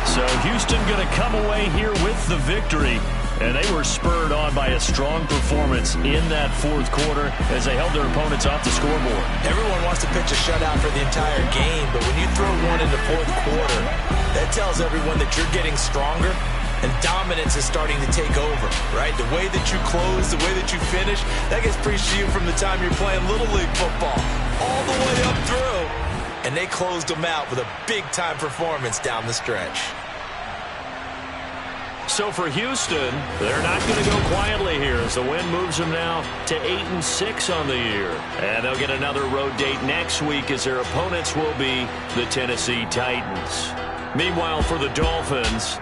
So Houston going to come away here with the victory. And they were spurred on by a strong performance in that 4th quarter as they held their opponents off the scoreboard. Everyone wants to pitch a shutout for the entire game, but when you throw one in the 4th quarter, that tells everyone that you're getting stronger and dominance is starting to take over, right? The way that you close, the way that you finish, that gets preached to you from the time you're playing Little League football all the way up through. And they closed them out with a big-time performance down the stretch. So for Houston, they're not going to go quietly here as the win moves them now to 8-6 on the year. And they'll get another road date next week as their opponents will be the Tennessee Titans. Meanwhile, for the Dolphins,